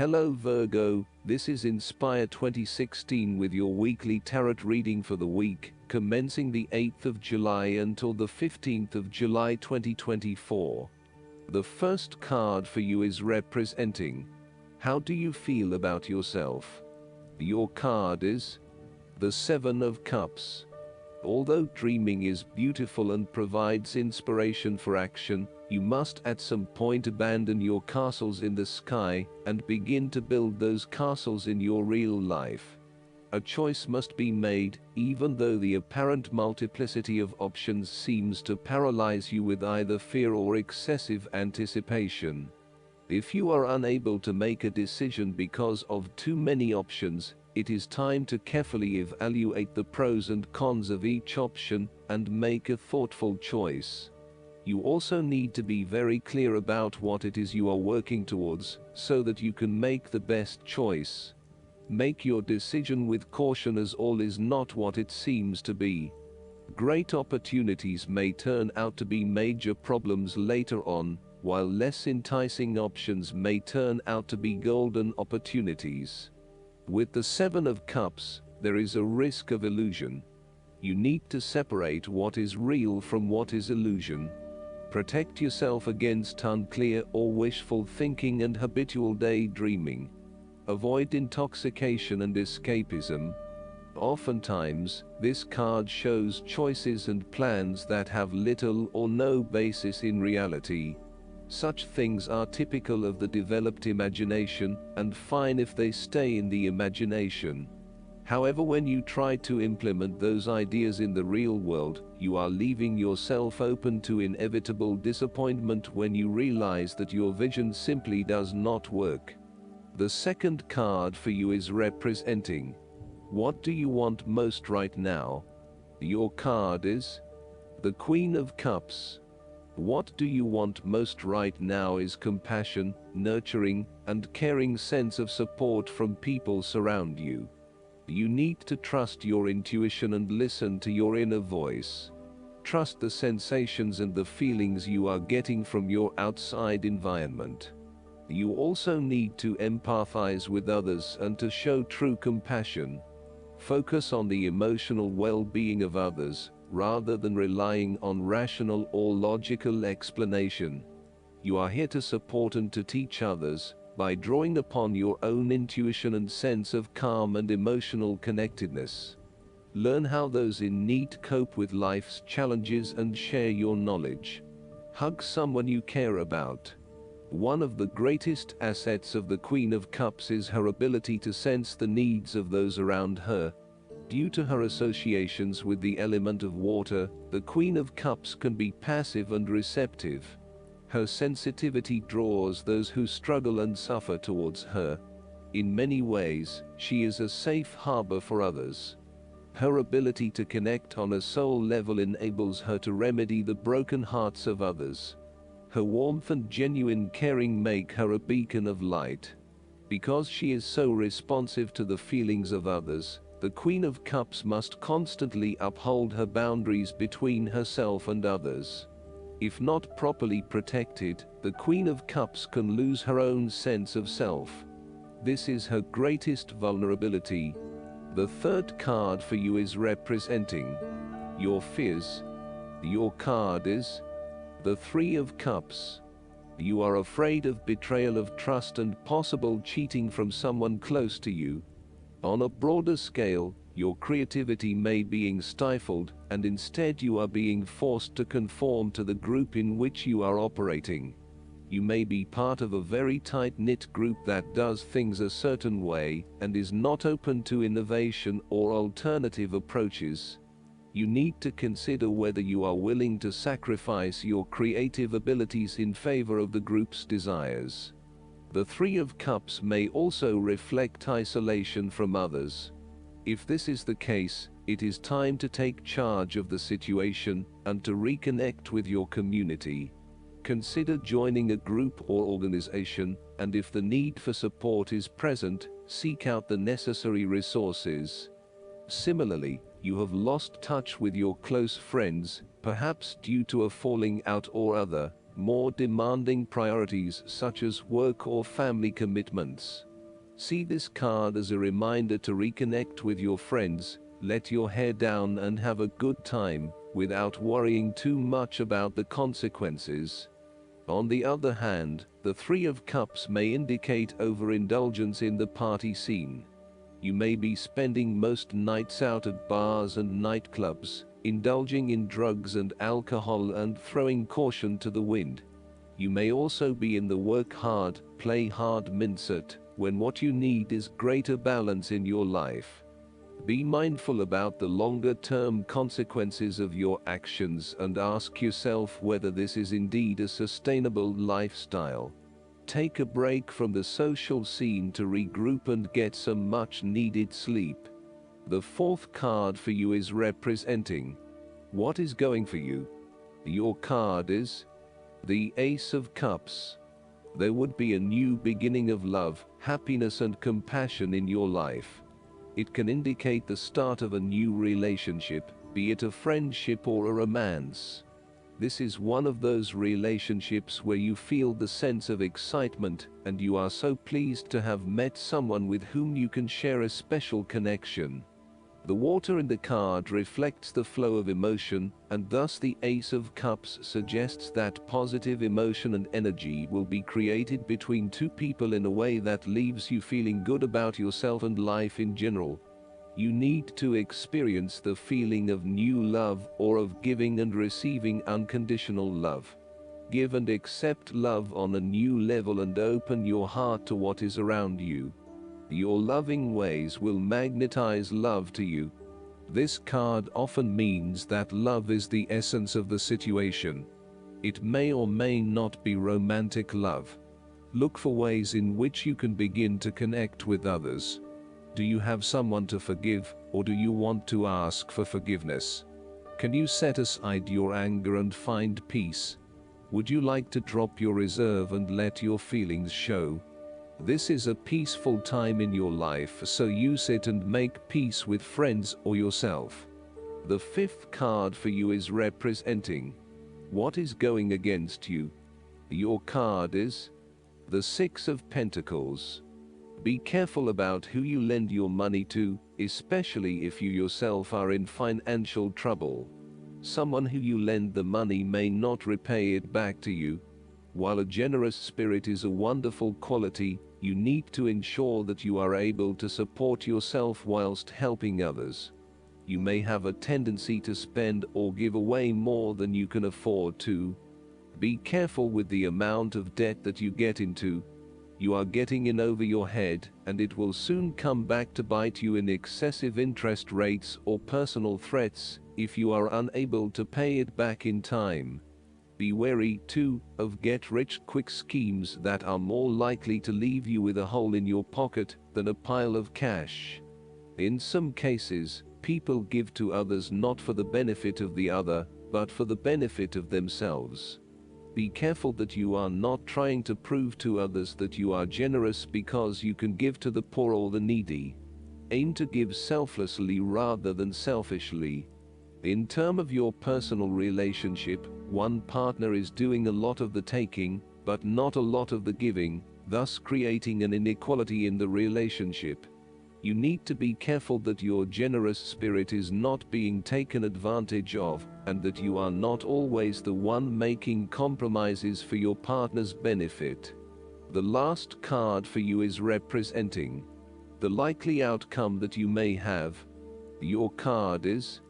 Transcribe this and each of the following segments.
Hello Virgo, this is Inspire 2016 with your weekly tarot reading for the week, commencing the 8th of July until the 15th of July 2024. The first card for you is representing, how do you feel about yourself? Your card is the Seven of Cups. Although dreaming is beautiful and provides inspiration for action, you must at some point abandon your castles in the sky and begin to build those castles in your real life. A choice must be made, even though the apparent multiplicity of options seems to paralyze you with either fear or excessive anticipation. If you are unable to make a decision because of too many options, it is time to carefully evaluate the pros and cons of each option and make a thoughtful choice. You also need to be very clear about what it is you are working towards, so that you can make the best choice. Make your decision with caution, as all is not what it seems to be. Great opportunities may turn out to be major problems later on, while less enticing options may turn out to be golden opportunities. With the Seven of Cups, there is a risk of illusion. You need to separate what is real from what is illusion. Protect yourself against unclear or wishful thinking and habitual daydreaming. Avoid intoxication and escapism. Oftentimes, this card shows choices and plans that have little or no basis in reality. Such things are typical of the developed imagination, and fine if they stay in the imagination. However, when you try to implement those ideas in the real world, you are leaving yourself open to inevitable disappointment when you realize that your vision simply does not work. The second card for you is representing, what do you want most right now? Your card is the Queen of Cups. What do you want most right now is compassion, nurturing, and caring sense of support from people surround you. You need to trust your intuition and listen to your inner voice. Trust the sensations and the feelings you are getting from your outside environment. You also need to empathize with others and to show true compassion. Focus on the emotional well-being of others, rather than relying on rational or logical explanation. You are here to support and to teach others, by drawing upon your own intuition and sense of calm and emotional connectedness. Learn how those in need cope with life's challenges and share your knowledge. Hug someone you care about. One of the greatest assets of the Queen of Cups is her ability to sense the needs of those around her. Due to her associations with the element of water, the Queen of Cups can be passive and receptive. Her sensitivity draws those who struggle and suffer towards her. In many ways, she is a safe harbor for others. Her ability to connect on a soul level enables her to remedy the broken hearts of others. Her warmth and genuine caring make her a beacon of light. Because she is so responsive to the feelings of others, the Queen of Cups must constantly uphold her boundaries between herself and others. If not properly protected, the Queen of Cups can lose her own sense of self. This is her greatest vulnerability. The third card for you is representing your fears. Your card is the Three of Cups. You are afraid of betrayal of trust and possible cheating from someone close to you. On a broader scale, your creativity may be being stifled, and instead you are being forced to conform to the group in which you are operating. You may be part of a very tight-knit group that does things a certain way, and is not open to innovation or alternative approaches. You need to consider whether you are willing to sacrifice your creative abilities in favor of the group's desires. The Three of Cups may also reflect isolation from others. If this is the case, it is time to take charge of the situation and to reconnect with your community. Consider joining a group or organization, and if the need for support is present, seek out the necessary resources. Similarly, you have lost touch with your close friends, perhaps due to a falling out or other, more demanding priorities such as work or family commitments. See this card as a reminder to reconnect with your friends, let your hair down and have a good time, without worrying too much about the consequences. On the other hand, the Three of Cups may indicate overindulgence in the party scene. You may be spending most nights out at bars and nightclubs, indulging in drugs and alcohol and throwing caution to the wind. You may also be in the work hard, play hard mindset, when what you need is greater balance in your life. Be mindful about the longer-term consequences of your actions and ask yourself whether this is indeed a sustainable lifestyle. Take a break from the social scene to regroup and get some much-needed sleep. The fourth card for you is representing what is going for you. Your card is the Ace of Cups. There would be a new beginning of love, happiness and compassion in your life. It can indicate the start of a new relationship, be it a friendship or a romance. This is one of those relationships where you feel the sense of excitement, and you are so pleased to have met someone with whom you can share a special connection. The water in the card reflects the flow of emotion, and thus the Ace of Cups suggests that positive emotion and energy will be created between two people in a way that leaves you feeling good about yourself and life in general. You need to experience the feeling of new love or of giving and receiving unconditional love. Give and accept love on a new level and open your heart to what is around you. Your loving ways will magnetize love to you. This card often means that love is the essence of the situation. It may or may not be romantic love. Look for ways in which you can begin to connect with others. Do you have someone to forgive, or do you want to ask for forgiveness? Can you set aside your anger and find peace? Would you like to drop your reserve and let your feelings show? This is a peaceful time in your life, so use it and make peace with friends or yourself. The fifth card for you is representing what is going against you. Your card is the Six of Pentacles. Be careful about who you lend your money to, especially if you yourself are in financial trouble. Someone who you lend the money may not repay it back to you. While a generous spirit is a wonderful quality, you need to ensure that you are able to support yourself whilst helping others. You may have a tendency to spend or give away more than you can afford to. Be careful with the amount of debt that you get into. You are getting in over your head, and it will soon come back to bite you in excessive interest rates or personal threats if you are unable to pay it back in time. Be wary, too, of get-rich-quick schemes that are more likely to leave you with a hole in your pocket than a pile of cash. In some cases, people give to others not for the benefit of the other, but for the benefit of themselves. Be careful that you are not trying to prove to others that you are generous because you can give to the poor or the needy. Aim to give selflessly rather than selfishly. In terms of your personal relationship, one partner is doing a lot of the taking, but not a lot of the giving, thus creating an inequality in the relationship. You need to be careful that your generous spirit is not being taken advantage of, and that you are not always the one making compromises for your partner's benefit. The last card for you is representing the likely outcome that you may have. Your card is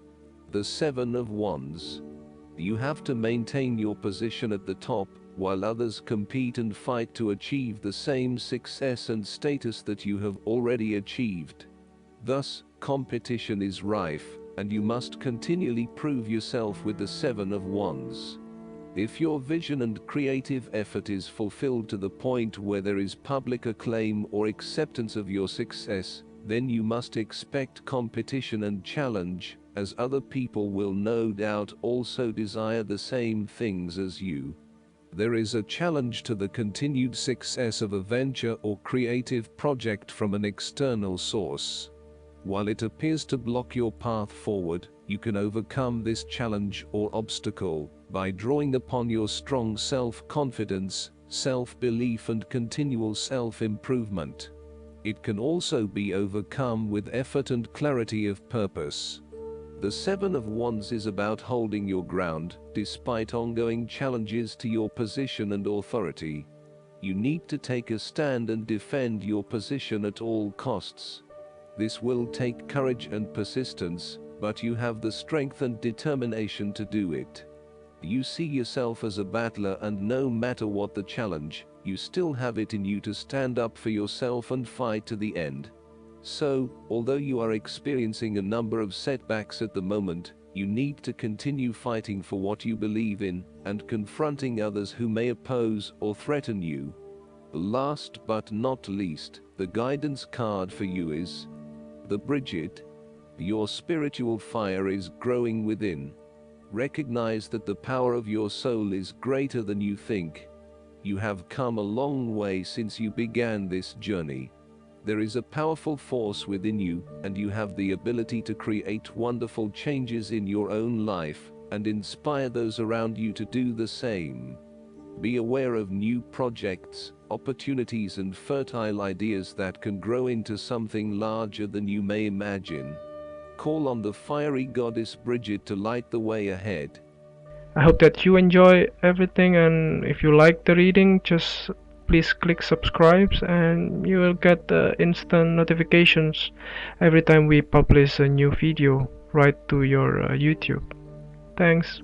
the Seven of Wands. You have to maintain your position at the top, while others compete and fight to achieve the same success and status that you have already achieved. Thus, competition is rife, and you must continually prove yourself with the Seven of Wands. If your vision and creative effort is fulfilled to the point where there is public acclaim or acceptance of your success, then you must expect competition and challenge, as other people will no doubt also desire the same things as you. There is a challenge to the continued success of a venture or creative project from an external source. While it appears to block your path forward, you can overcome this challenge or obstacle by drawing upon your strong self-confidence, self-belief and continual self-improvement. It can also be overcome with effort and clarity of purpose. The Seven of Wands is about holding your ground, despite ongoing challenges to your position and authority. You need to take a stand and defend your position at all costs. This will take courage and persistence, but you have the strength and determination to do it. You see yourself as a battler, and no matter what the challenge, you still have it in you to stand up for yourself and fight to the end. So, although you are experiencing a number of setbacks at the moment, you need to continue fighting for what you believe in, and confronting others who may oppose or threaten you. Last but not least, the guidance card for you is the Bridget. Your spiritual fire is growing within. Recognize that the power of your soul is greater than you think. You have come a long way since you began this journey. There is a powerful force within you, and you have the ability to create wonderful changes in your own life, and inspire those around you to do the same. Be aware of new projects, opportunities, and fertile ideas that can grow into something larger than you may imagine. Call on the fiery goddess Bridget to light the way ahead. I hope that you enjoy everything, and if you like the reading, just please click subscribe and you will get the instant notifications every time we publish a new video right to your YouTube. Thanks.